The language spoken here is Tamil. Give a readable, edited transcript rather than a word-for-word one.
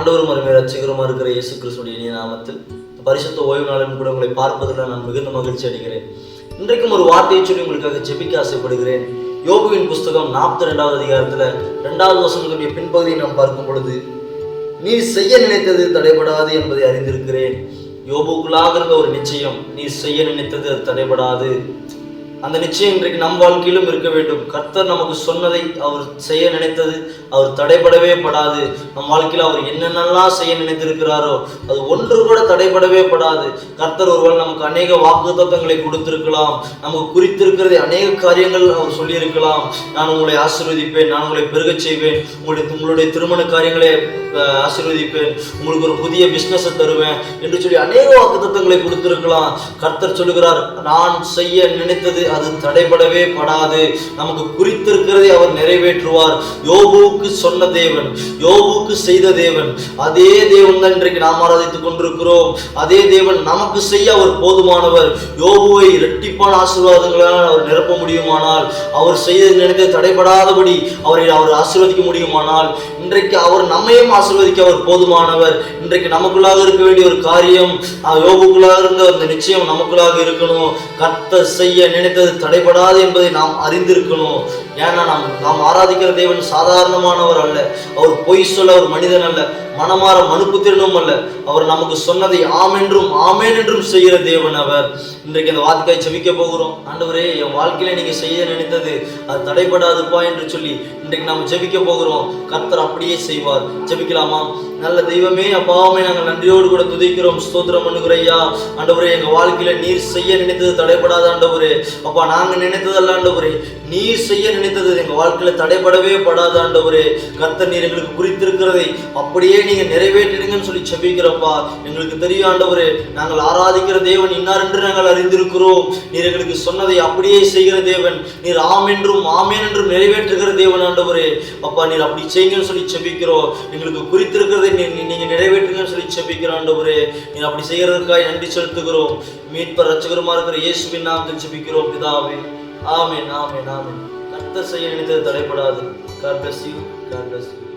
ஆண்டவரும் அருமை ரட்சகருமா இருக்கிற இயேசு கிறிஸ்துவின் இனிய நாமத்தில் பரிசுத்த ஓய்வு நாளின் கூட உங்களை பார்ப்பதில் நான் மிகுந்த மகிழ்ச்சி அடைகிறேன். இன்றைக்கும் ஒரு வார்த்தையை சொல்லி உங்களுக்காக ஜெபிக்க ஆசைப்படுகிறேன். யோபுவின் புஸ்தகம் 42வது அதிகாரத்தில் 2வது வசனத்துடைய பின்பகுதியை நாம் பார்க்கும் பொழுது, நீ செய்ய நினைத்தது தடைபடாது என்பதை அறிந்திருக்கிறேன். யோபுக்குள்ளாக இருந்த ஒரு நிச்சயம், நீ செய்ய நினைத்தது அது தடைபடாது. அந்த நிச்சயம் இன்றைக்கு நம் வாழ்க்கையிலும் இருக்க வேண்டும். கர்த்தர் நமக்கு சொன்னதை அவர் செய்ய நினைத்தது அவர் தடைபடவே படாது. நம் வாழ்க்கையில் அவர் என்னென்னலாம் செய்ய நினைத்திருக்கிறாரோ அது ஒன்று கூட தடைபடவே படாது. கர்த்தர் ஒருவேளை நமக்கு அநேக வாக்குத்தத்தங்களை கொடுத்திருக்கலாம், நமக்கு குறித்திருக்கிறதை அநேக காரியங்கள் அவர் சொல்லியிருக்கலாம். நான் உங்களை ஆசீர்வதிப்பேன், நான் உங்களை பெருகச் செய்வேன், உங்களுடைய திருமண காரியங்களை ஆசீர்வதிப்பேன், உங்களுக்கு ஒரு புதிய பிஸ்னஸை தருவேன் என்று சொல்லி அநேக வாக்குத்தத்தங்களை கொடுத்திருக்கலாம். கர்த்தர் சொல்லுகிறார், நான் செய்ய நினைத்தது அது தடைபடவே படாது. நமக்கு குறித்திருக்கிறதை அவர் நிறைவேற்றுவார். யோபுவுக்கு சொன்ன தேவன், யோபுவுக்கு செய்த தேவன், அதே தேவன் தான் இன்றைக்கு நாம் ஆராதித்துக் கொண்டிருக்கிறோம். அதே தேவன் நமக்கு செய்ய அவர் போதுமானவர். யோபுவை இரட்டிப்பான ஆசீர்வாதங்களால் அவர் நிரப்ப முடியுமானால், அவர் செய்த நினைத்தது தடைபடாதபடி அவர் ஆசீர்வதிக்க முடியுமானால், இன்றைக்கு அவர் நம்மையும் ஆசீர்வதிக்க அவர் போதுமானவர். இன்றைக்கு நமக்குள்ளாக இருக்க வேண்டிய ஒரு காரியம், யோபுக்குள்ளாக இருந்த அந்த நிச்சயம் நமக்குள்ளாக இருக்கணும். கர்த்தர் செய்ய நினைத்தது தடைபடாது என்பதை நாம் அறிந்திருக்கணும். ஏன்னா நாம் ஆராதிக்கிற தேவன் சாதாரணமானவர் அல்ல. அவர் பொய் சொல்ல ஒரு மனிதன் அல்ல, மனமாற மனுப்புத்திறனும் அல்ல. அவர் நமக்கு சொன்னதை ஆம் என்றும் ஆமேன் என்றும் செய்கிற தேவன் அவர். இன்றைக்கு அந்த வார்த்தையை ஜெபிக்க போகிறோம். ஆண்டவரே, என் வாழ்க்கையில நீங்க செய்ய நினைத்தது அது தடைபடாதுப்பா என்று சொல்லி இன்றைக்கு நாம் ஜெபிக்க போகிறோம். கர்த்தர் அப்படியே செய்வார். ஜெபிக்கலாமா? நல்ல தெய்வமே, அப்பாவுமே, நாங்கள் நன்றியோடு கூட துதிக்கிறோம், ஸ்தோத்திரம் பண்ணுகிறையா. ஆண்டவரே, எங்க வாழ்க்கையில நீர் செய்ய நினைத்தது தடைபடாத ஆண்டவரே. அப்பா, நாங்க நினைத்ததல்ல ஆண்டவரே, நீர் செய்ய நினைத்தது எங்க வாழ்க்கையில தடைபடவே படாத ஆண்டவரே. கர்த்தர் நீர் எங்களுக்கு குறித்திருக்கிறதை அப்படியே நீங்க நிறைவேற்றிடுங்கன்னு சொல்லி ஜெபிக்கிறப்பா. எங்களுக்கு தெரியும் ஆண்டவரே, நாங்கள் ஆராதிக்கிற தேவன் இன்னார் என்று நாங்கள் அறிந்திருக்கிறோம். நீர் எங்களுக்கு சொன்னதை அப்படியே செய்கிற தேவன், நீர் ஆம் என்றும் ஆமேன் என்றும் நிறைவேற்றுகிற தேவன் ஆண்டவரே. அப்பா, நீர் அப்படி செய்யுங்கன்னு சொல்லி ஜெபிக்கிறோம். எங்களுக்கு குறித்திருக்கிறதை நீங்க நிறைவேற்றுங்கன்னு சொல்லி ஜெபிக்கிறோம் ஆண்டவரே. நீர் அப்படி செய்யறதுக்காக நன்றி செலுத்துகிறோம். மீட்பர் ரட்சகருமா இருக்கிற இயேசுவின் நாமத்தில் ஜெபிக்கிறோம் பிதாவே. ஆமென், ஆமென், ஆமென். கர்த்தர் செய்ய நினைத்தது தடைபடாது. God bless you. God bless you.